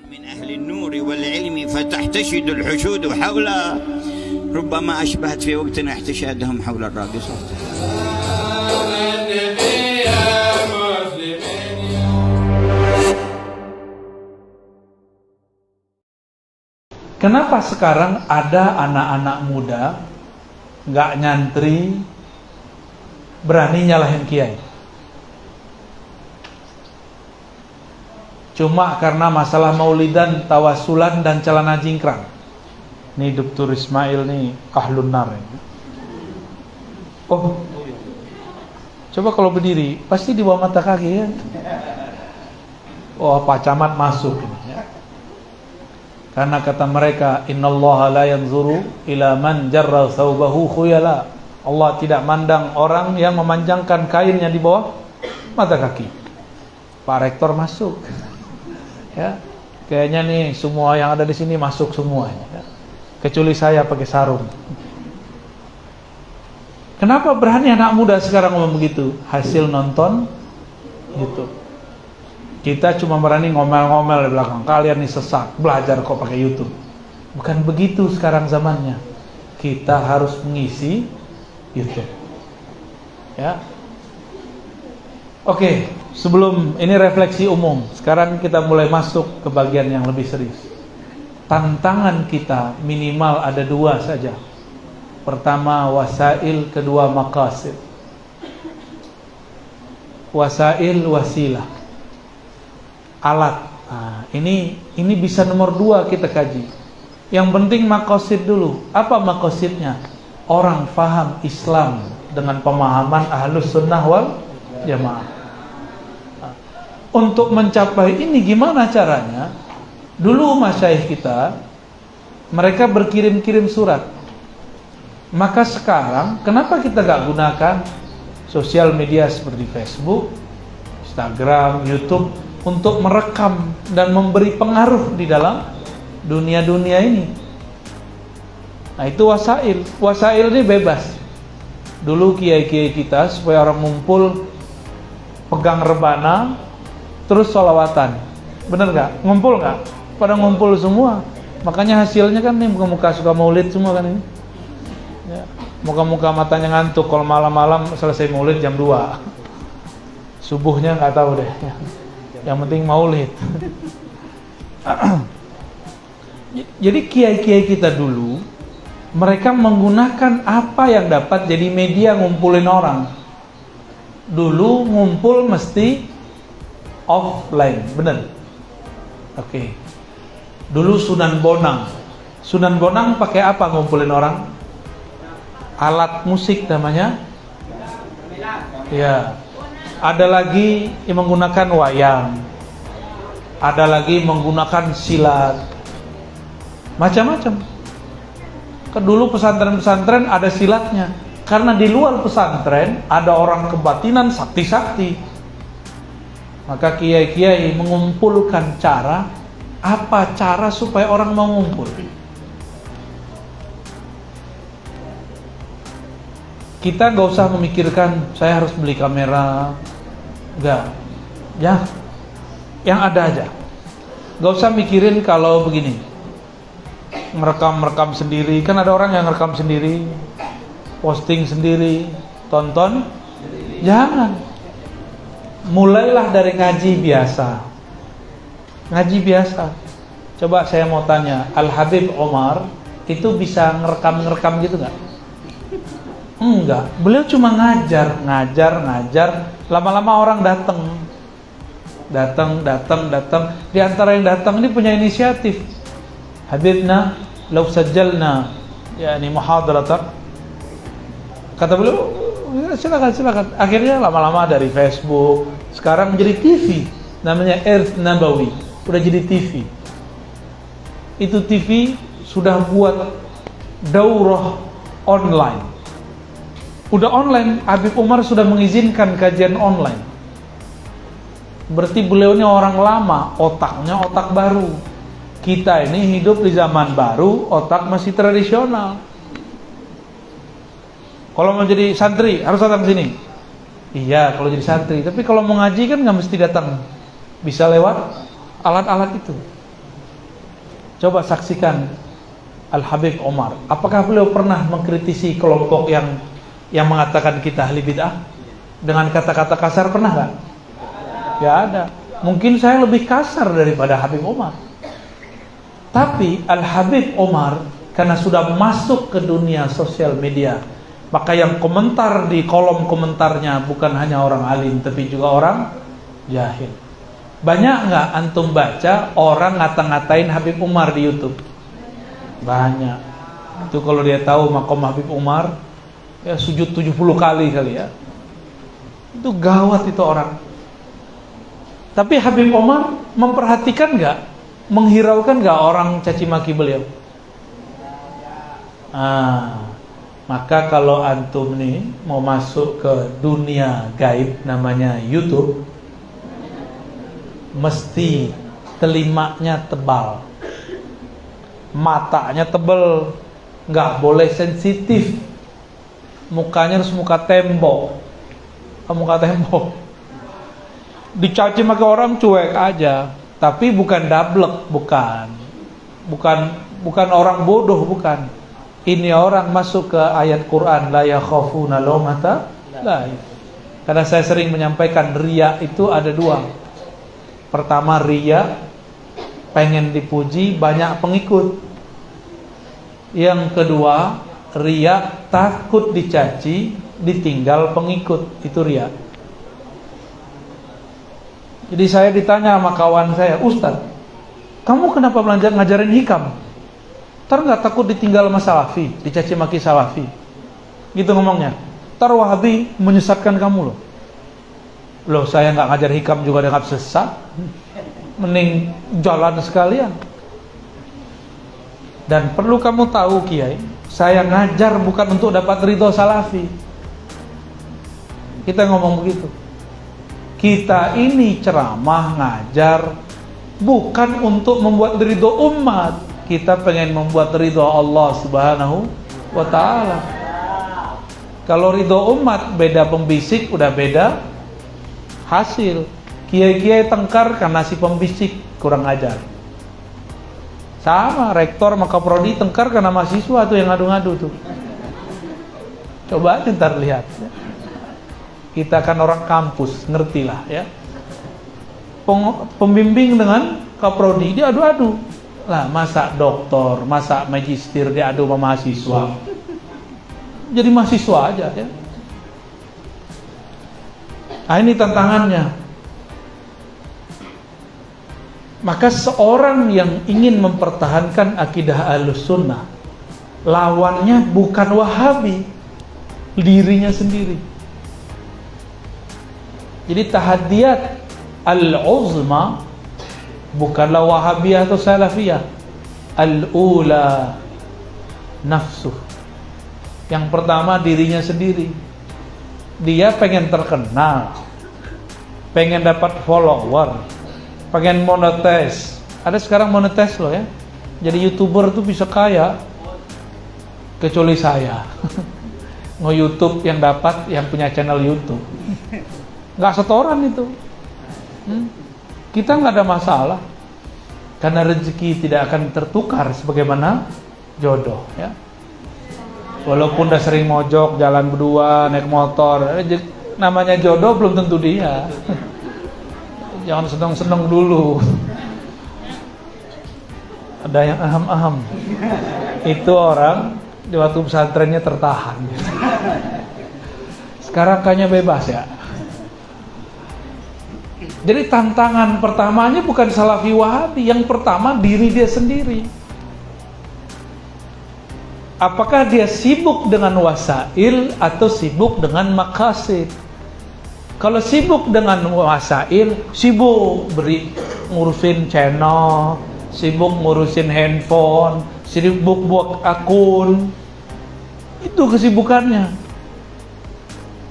من أهل النور والعلم فتحتشد الحشود حوله ربما أشبهت في وقتنا احتشادهم حول الراقصات. Kenapa sekarang ada anak-anak muda nggak nyantri berani nyalahin kiai? Cuma karena masalah maulidan, tawasulan dan celana jingkrang. Nih Dr. Ismail nih ahlun nar. Oh, coba kalau berdiri pasti di bawah mata kaki ya. Oh, Pak Camat masuk ini ya. Karena kata mereka, innallaha la yanzuru ila man jarra thawbahu khuyala. Allah tidak mandang orang yang memanjangkan kainnya di bawah mata kaki. Pak Rektor masuk. Ya, kayaknya nih semua yang ada di sini masuk semuanya. Ya. Kecuali saya pakai sarung. Kenapa berani anak muda sekarang ngomong begitu? Hasil nonton YouTube. Kita cuma berani ngomel-ngomel di belakang. Kalian nih sesat, belajar kok pakai YouTube. Bukan begitu sekarang zamannya. Kita harus mengisi YouTube. Ya. Oke, sebelum ini refleksi umum. Sekarang kita mulai masuk ke bagian yang lebih serius. Tantangan kita minimal ada dua saja. Pertama wasail, kedua maqasid. Wasail, wasilah, alat. Nah, ini bisa nomor dua kita kaji. Yang penting maqasid dulu. Apa maqasidnya? Orang faham Islam dengan pemahaman Ahlus Sunnah wal Jamaah. Untuk mencapai ini gimana caranya? Dulu masyayikh kita mereka berkirim-kirim surat. Maka sekarang kenapa kita gak gunakan sosial media seperti Facebook, Instagram, YouTube untuk merekam dan memberi pengaruh di dalam dunia-dunia ini? Nah, itu wasail. Wasail ini bebas. Dulu kiai-kiai kita supaya orang ngumpul pegang rebana terus sholawatan, bener gak? Ngumpul gak? Pada ngumpul semua. Makanya hasilnya kan nih muka-muka suka maulid semua kan ini ya. Muka-muka matanya ngantuk kalau malam-malam selesai maulid jam 2. Subuhnya gak tahu deh ya. Yang penting maulid. Jadi kiai-kiai kita dulu mereka menggunakan apa yang dapat jadi media ngumpulin orang. Dulu ngumpul mesti offline, bener? Oke. Dulu Sunan Bonang. Sunan Bonang pakai apa ngumpulin orang? Alat musik namanya? Ya. Ada lagi yang menggunakan wayang. Ada lagi menggunakan silat. Macam-macam. Dulu pesantren-pesantren ada silatnya. Karena di luar pesantren ada orang kebatinan sakti-sakti. Maka kiai-kiai mengumpulkan cara, apa cara supaya orang mau ngumpul. Kita gak usah memikirkan saya harus beli kamera. Enggak. Ya, yang ada aja. Gak usah mikirin kalau begini, merekam sendiri. Kan ada orang yang merekam sendiri, posting sendiri, tonton. Jangan. Mulailah dari ngaji biasa. Ngaji biasa. Coba saya mau tanya, Al-Habib Omar itu bisa ngerekam gitu gak? Enggak. Beliau cuma ngajar. Lama-lama orang datang. Di antara yang datang ini punya inisiatif. Habibna law sajjalna yani muhadaratan. Kata beliau, silakan. Akhirnya lama-lama dari Facebook, sekarang menjadi TV, namanya Earth Nabawi, udah jadi TV. Itu TV sudah buat daurah online. Udah online, Habib Umar sudah mengizinkan kajian online. Berarti beliau ini orang lama, otaknya otak baru. Kita ini hidup di zaman baru, otak masih tradisional. Kalau mau jadi santri harus datang ke sini. Iya, kalau jadi santri. Tapi kalau mau ngaji kan nggak mesti datang. Bisa lewat alat-alat itu. Coba saksikan Al-Habib Omar. Apakah beliau pernah mengkritisi kelompok yang mengatakan kita ahli bid'ah dengan kata-kata kasar? Pernah nggak? Ya ada. Mungkin saya lebih kasar daripada Habib Omar. Tapi Al-Habib Omar karena sudah masuk ke dunia sosial media, maka yang komentar di kolom komentarnya bukan hanya orang alim tapi juga orang jahil. Banyak nggak antum baca orang ngata-ngatain Habib Umar di YouTube? Banyak. Itu kalau dia tahu makom Habib Umar, ya sujud 70 kali ya. Itu gawat itu orang. Tapi Habib Umar memperhatikan nggak, menghiraukan nggak orang caci maki beliau? Maka kalau antum nih mau masuk ke dunia gaib namanya YouTube, mesti telinga tebal, matanya tebal, nggak boleh sensitif, mukanya harus muka tembok, dicaci maki orang cuek aja, tapi bukan dablek, bukan orang bodoh, bukan. Ini orang masuk ke ayat Quran, la yakhafuna lawmata laim. Karena saya sering menyampaikan riya itu ada dua. Pertama riya, pengen dipuji, banyak pengikut. Yang kedua riya, takut dicaci, ditinggal pengikut. Itu riya. Jadi saya ditanya sama kawan saya, Ustaz, kamu kenapa ngajarin hikam? Ntar gak takut ditinggal sama salafi, dicaci maki salafi? Gitu ngomongnya. Ntar Wahabi menyesatkan kamu loh. Loh, saya gak ngajar hikam juga dengan sesat, mending jalan sekalian. Dan perlu kamu tahu Kiai, saya ngajar bukan untuk dapat ridho salafi. Kita ngomong begitu. Kita ini ceramah, ngajar bukan untuk membuat ridho umat. Kita pengen membuat ridho Allah Subhanahu wa ta'ala. Kalau ridho umat beda pembisik, udah beda hasil. Kiai-kiai tengkar karena si pembisik kurang ajar. Sama rektor maka prodi tengkar karena mahasiswa tuh yang ngadu-ngadu tuh. Coba ntar lihat ya. Kita kan orang kampus, ngertilah ya. Pembimbing dengan kaprodi dia adu-adu. Lah masa doktor, masa magister dia adu sama mahasiswa. Jadi mahasiswa aja ya. Nah, ini tantangannya. Maka seorang yang ingin mempertahankan akidah Ahlussunnah, lawannya bukan Wahabi, dirinya sendiri. Jadi tahadiyat al-uzma bukanlah Wahabiyah atau Salafiyah. Al-ula nafsuh. Yang pertama dirinya sendiri. Dia pengen terkenal, pengen dapat follower, pengen monetis. Ada sekarang monetis loh ya. Jadi YouTuber tuh bisa kaya. Kecuali saya. Nge-YouTube yang dapat yang punya channel YouTube. Gak setoran itu. Kita gak ada masalah. Karena rezeki tidak akan tertukar sebagaimana jodoh ya. Walaupun udah sering mojok, jalan berdua, naik motor, namanya jodoh belum tentu dia. Jangan seneng-seneng dulu. Ada yang aham-aham. Itu orang di waktu pesantrennya tertahan. Sekarang kayaknya bebas ya. Jadi tantangan pertamanya bukan Salafi Wahabi, yang pertama diri dia sendiri. Apakah dia sibuk dengan wasail atau sibuk dengan maqasid? Kalau sibuk dengan wasail, sibuk ngurusin channel, sibuk ngurusin handphone, sibuk buat akun. Itu kesibukannya.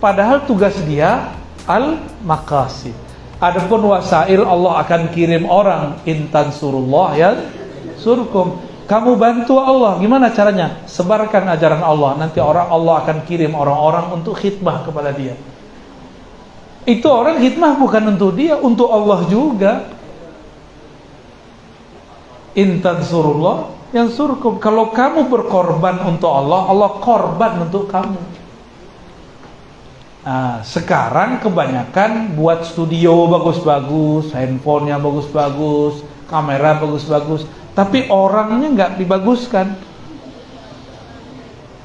Padahal tugas dia al-maqasid. Adapun wasail, Allah akan kirim orang, intan surullah ya surkum. Kamu bantu Allah, gimana caranya? Sebarkan ajaran Allah. Nanti Allah akan kirim orang-orang untuk khidmah kepada dia. Itu orang khidmah bukan untuk dia, untuk Allah juga. In tansurullah yansurkum. Kalau kamu berkorban untuk Allah, Allah korban untuk kamu. Nah, sekarang kebanyakan buat studio bagus-bagus, handphonenya bagus-bagus, kamera bagus-bagus, tapi orangnya nggak dibaguskan.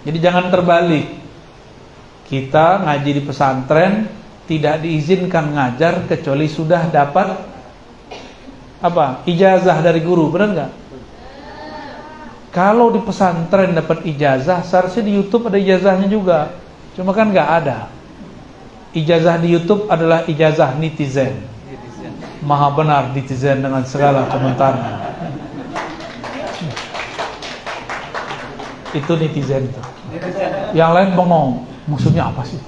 Jadi jangan terbalik. Kita ngaji di pesantren tidak diizinkan ngajar kecuali sudah dapat apa? Ijazah dari guru, benar nggak? Kalau di pesantren dapat ijazah, seharusnya di YouTube ada ijazahnya juga. Cuma kan nggak ada. Ijazah di YouTube adalah ijazah netizen. Maha benar netizen dengan segala komentarnya. Itu netizen tuh. Yang lain bengong. Maksudnya apa sih?